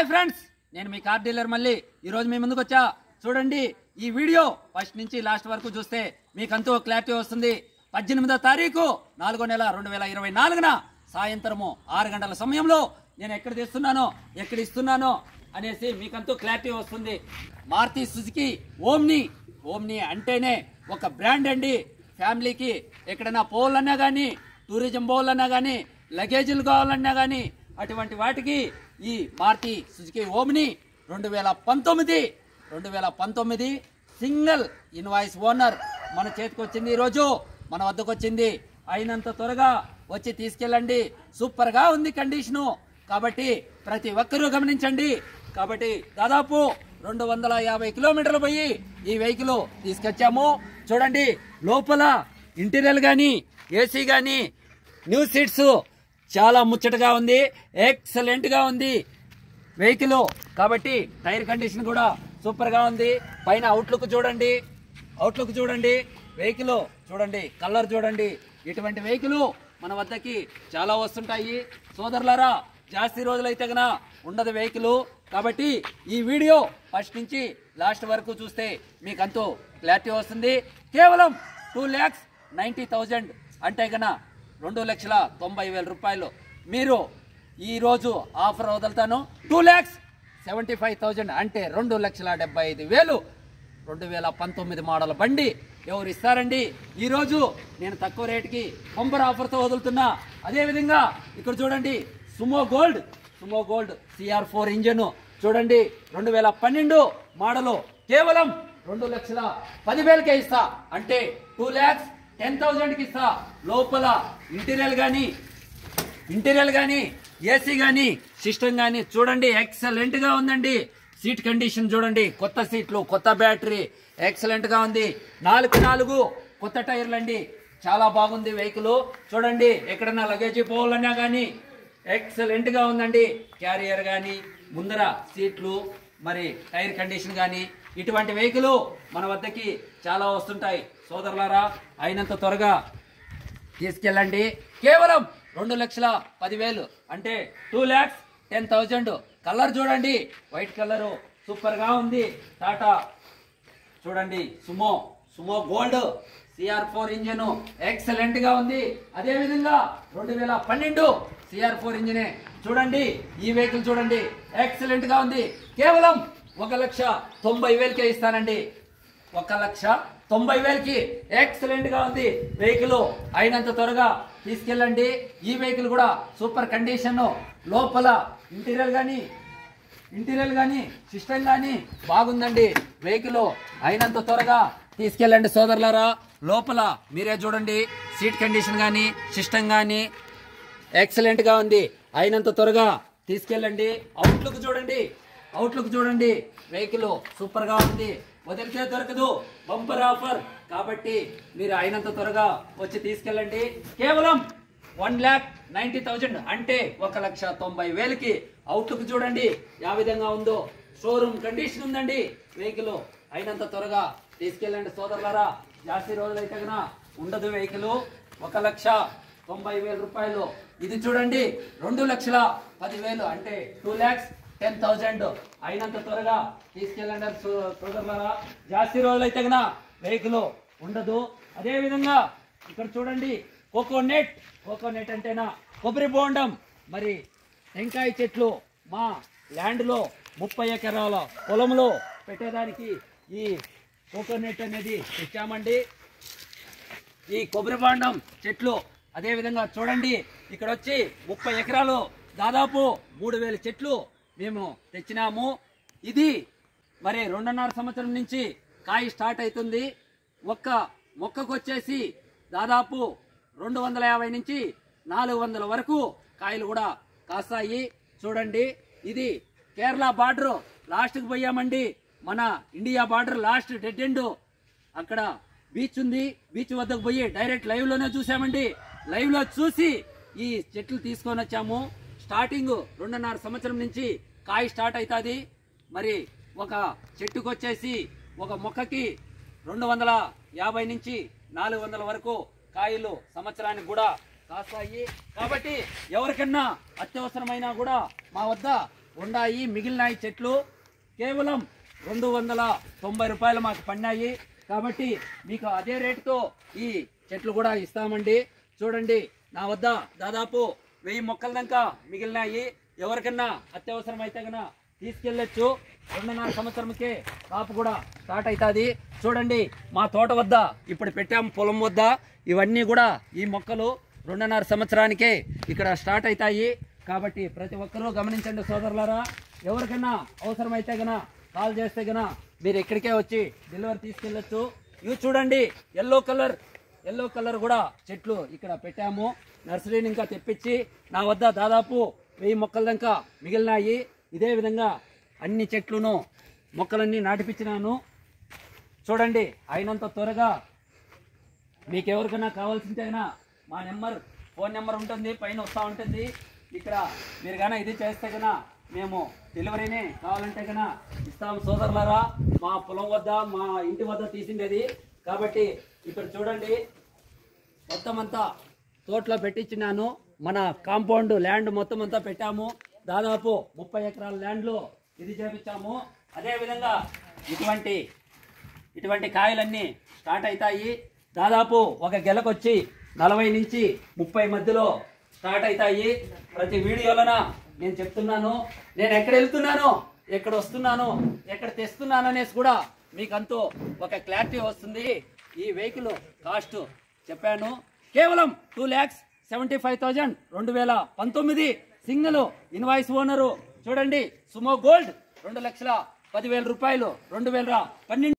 Hi friends, నేను మీ car dealer మళ్ళీ ఈరోజు మీ ముందుకు వచ్చా. చూడండి, ఈ వీడియో ఫస్ట్ నుంచి లాస్ట్ వరకు చూస్తే మీకంతూ క్లారిటీ వస్తుంది. 18వ తారీఖు 4వ నెల 2024న సాయంత్రము 6 గంటల సమయంలో నేను ఎక్కడ తీస్తున్నానో ఎక్కడ ఇస్తున్నానో అనేసి మీకంతూ క్లారిటీ వస్తుంది. మారుతి సుజుకి ఓమ్ని అంటేనే ఒక బ్రాండ్ అండి. ఫ్యామిలీకి ఎక్కడైనా పోవాలన్నా కానీ, టూరిజం పోవాలన్నా కానీ, లగేజీలు కావాలన్నా కానీ, అటువంటి వాటికి ఈ Maruti Suzuki Omni 2019 single invoice owner మన చేతికి వచ్చింది. ఈరోజు మన వద్దకు వచ్చింది. అయినంత త్వరగా వచ్చి తీసుకెళ్ళండి. సూపర్గా ఉంది కండిషను. కాబట్టి ప్రతి ఒక్కరూ గమనించండి. కాబట్టి దాదాపు 250 కిలోమీటర్లు పోయి ఈ వెహికల్ తీసుకొచ్చాము. చూడండి, లోపల ఇంటీరియర్ కానీ, ఏసీ కానీ, న్యూ సీట్స్ చాలా ముచ్చటగా ఉంది. ఎక్సలెంట్ గా ఉంది వెహికల్. కాబట్టి టైర్ కండిషన్ కూడా సూపర్ గా ఉంది. పైన అవుట్లుక్ చూడండి, వెహికల్ చూడండి, కలర్ చూడండి. ఇటువంటి వెహికల్ మన వద్దకి చాలా వస్తుంటాయి సోదరులారా. జాస్తి రోజులైతే గన ఉండదు వెహికల్. కాబట్టి ఈ వీడియో ఫస్ట్ నుంచి లాస్ట్ వరకు చూస్తే మీకంతూ క్లారిటీ వస్తుంది. కేవలం 2,90,000 అంటే గన 2,90,000 రూపాయలు. మీరు ఈరోజు ఆఫర్ వదులుతాను. 2,75,000 అంటే 2,75,000. 2019 మోడల్ బండి ఎవరు ఇస్తారండి? ఈరోజు నేను తక్కువ రేటుకి బంపర్ ఆఫర్తో వదులుతున్నా. అదేవిధంగా ఇక్కడ చూడండి, సుమో గోల్డ్ CR4 ఇంజన్ చూడండి, 2012 మోడలు. కేవలం 2,10,000కే ఇస్తా. అంటే 2,10,000కి ఇస్తా. లోపల ఇంటీరియర్ కానీ ఏసీ కానీ సిస్టమ్ కానీ చూడండి, ఎక్సలెంట్ గా ఉందండి. సీట్ కండిషన్ చూడండి, కొత్త సీట్లు, కొత్త బ్యాటరీ, ఎక్సలెంట్ గా ఉంది. 4 కొత్త టైర్లు అండి. చాలా బాగుంది వెహికల్. చూడండి, ఎక్కడన్నా లగేజీ పోవాలన్నా కానీ ఎక్సలెంట్ గా ఉందండి. క్యారియర్ కానీ, ముందర సీట్లు, మరి టైర్ కండిషన్ కానీ, ఇటువంటి వెహికల్ మన వద్దకి చాలా వస్తుంటాయి సోదరులారా. అయినంత త్వరగా తీసుకెళ్ళండి. కేవలం 2,10,000 అంటే 2,10,000. కలర్ చూడండి, వైట్ కలరు సూపర్ గా ఉంది. టాటా చూడండి, Sumo gold CR4 engine excellent గా ఉంది. అదే విధంగా 2012 CR4 ఇంజనే చూడండి. ఈ వెహికల్ చూడండి, ఎక్సలెంట్ గా ఉంది. కేవలం 1,90,000కే ఇస్తానండి. 1,90,000కి ఎక్సలెంట్ గా ఉంది వెహికల్. అయినంత త్వరగా తీసుకెళ్ళండి. ఈ వెహికల్ కూడా సూపర్ కండిషన్. లోపల ఇంటీరియర్ కానీ సిస్టమ్ కానీ బాగుందండి వెహికల్. అయినంత త్వరగా తీసుకెళ్ళండి సోదరులారా. లోపల మీరే చూడండి, సీట్ కండిషన్ కానీ, సిస్టమ్ కానీ ఎక్సలెంట్ గా ఉంది. అయినంత త్వరగా తీసుకెళ్ళండి. అవుట్లుక్ చూడండి, వెహికల్ సూపర్ గా ఉంది. వదిలితే దొరకదు, బంపర్ ఆఫర్. కాబట్టి మీరు అయినంత త్వరగా వచ్చి తీసుకెళ్ళండి. కేవలం 1,90,000 అంటే 1,90,000కి. అవుట్లుక్ చూడండి ఏ విధంగా ఉందో. షోరూమ్ కండిషన్ ఉందండి వెహికల్. అయినంత త్వరగా తీసుకెళ్ళండి సోదరులారా. జాస్తి రోజులైతే కన్నా ఉండదు వెహికల్. 1,90,000 రూపాయలు. ఇది చూడండి, 2,10,000 అంటే 2,10,000. అయినంత త్వరగా తీసుకెళ్ళండి సోదరులారా. జాస్తి రోజులైతే కన్నా వెహికల్ ఉండదు. అదే విధంగా ఇక్కడ చూడండి, కోకోనట్ అంటేనా కొబ్బరి బోండం, మరి టెంకాయ చెట్లు. మా ల్యాండ్ లో 30 ఎకరాల పొలంలో పెట్టేదానికి ఈ కోకోనట్ అనేది తెచ్చామండి. ఈ కొబ్బరి బోండం చెట్లు. అదే విధంగా చూడండి, ఇక్కడ వచ్చి 30 ఎకరాలు దాదాపు 3,000 చెట్లు మేము తెచ్చినాము. ఇది మరి 2.5 సంవత్సరం నుంచి కాయ స్టార్ట్ అవుతుంది. ఒక్క మొక్కకు వచ్చేసి దాదాపు 250 నుంచి 400 వరకు కాయలు కూడా కాస్తాయి. చూడండి, ఇది కేరళ బార్డర్ లాస్ట్కి పోయామండి. మన India border last dead end. అక్కడ బీచ్ ఉంది. బీచ్ వద్దకు పోయి డైరెక్ట్ లైవ్ లోనే చూసామండి. లైవ్ లో చూసి ఈ చెట్లు తీసుకొని వచ్చాము. స్టార్టింగ్ 2.5 సంవత్సరం నుంచి కాయ స్టార్ట్ అవుతుంది. మరి ఒక చెట్టుకు వచ్చేసి ఒక మొక్కకి 250 నుంచి 400 వరకు కాయలు సంవత్సరానికి కూడా కాస్తాయి. కాబట్టి ఎవరికన్నా అత్యవసరమైనా కూడా మా వద్ద ఉన్నాయి, మిగిలినాయి చెట్లు కేవలం 290 రూపాయలు మాకు పడినాయి. కాబట్టి మీకు అదే రేటుతో ఈ చెట్లు కూడా ఇస్తామండి. చూడండి, నా వద్ద దాదాపు 1000 మొక్కల దాకా మిగిలినాయి. ఎవరికన్నా అత్యవసరం అయితే కన్నా తీసుకెళ్ళచ్చు. 2.5 సంవత్సరంకే కాపు కూడా స్టార్ట్ అవుతుంది. చూడండి, మా తోట వద్ద ఇప్పుడు పెట్టాము, పొలం వద్ద ఇవన్నీ కూడా ఈ మొక్కలు 2.5 సంవత్సరానికే ఇక్కడ స్టార్ట్ అవుతాయి. కాబట్టి ప్రతి ఒక్కరూ గమనించండి సోదరులారా. ఎవరికైనా అవసరమైతే గన కాల్ చేస్తే గన మీరు ఇక్కడికే వచ్చి డెలివరీ తీసుకెళ్ళచ్చు. ఇవి చూడండి, ఎల్లో కలర్ కూడా చెట్లు ఇక్కడ పెట్టాము. నర్సరీని ఇంకా తెప్పించి నా వద్ద దాదాపు 1000 మొక్కల దాకా మిగిలినాయి. ఇదే విధంగా అన్ని చెట్లును మొక్కలన్నీ నాటిపించినాను. చూడండి, అయినంత త్వరగా మీకు ఎవరికైనా కావాల్సింటే మా ఫోన్ నెంబర్ ఉంటుంది, పైన వస్తూ ఉంటుంది. ఇక్కడ మీరు కన్నా ఇది చేస్తే కన్నా మేము డెలివరీని కావాలంటే కన్నా ఇస్తాము సోదరులారా. మా పొలం వద్ద, మా ఇంటి వద్ద తీసిండేది. కాబట్టి ఇక్కడ చూడండి, మొత్తం అంతా తోటలో పెట్టించినాను. మన కాంపౌండ్ ల్యాండ్ మొత్తం అంతా పెట్టాము. దాదాపు 30 ఎకరాల ల్యాండ్లో ఇది చేపించాము. అదేవిధంగా ఇటువంటి కాయలన్నీ స్టార్ట్ అవుతాయి. దాదాపు ఒక గెలకొచ్చి 40 నుంచి 30 మధ్యలో స్టార్ట్ అవుతాయి. ప్రతి వీడియోలోన నేను చెప్తున్నాను, నేను ఎక్కడ వెళ్తున్నాను, ఎక్కడ వస్తున్నాను, ఎక్కడ తెస్తున్నాను అనేసి కూడా మీకు అంతా ఒక క్లారిటీ వస్తుంది. ఈ వెహికల్ కాస్ట్ చెప్పాను, కేవలం 2,75,000 2019 సింగిల్ ఇన్వాయిస్ ఓనరు. చూడండి, సుమో గోల్డ్ 2,10,000 రూపాయలు 2012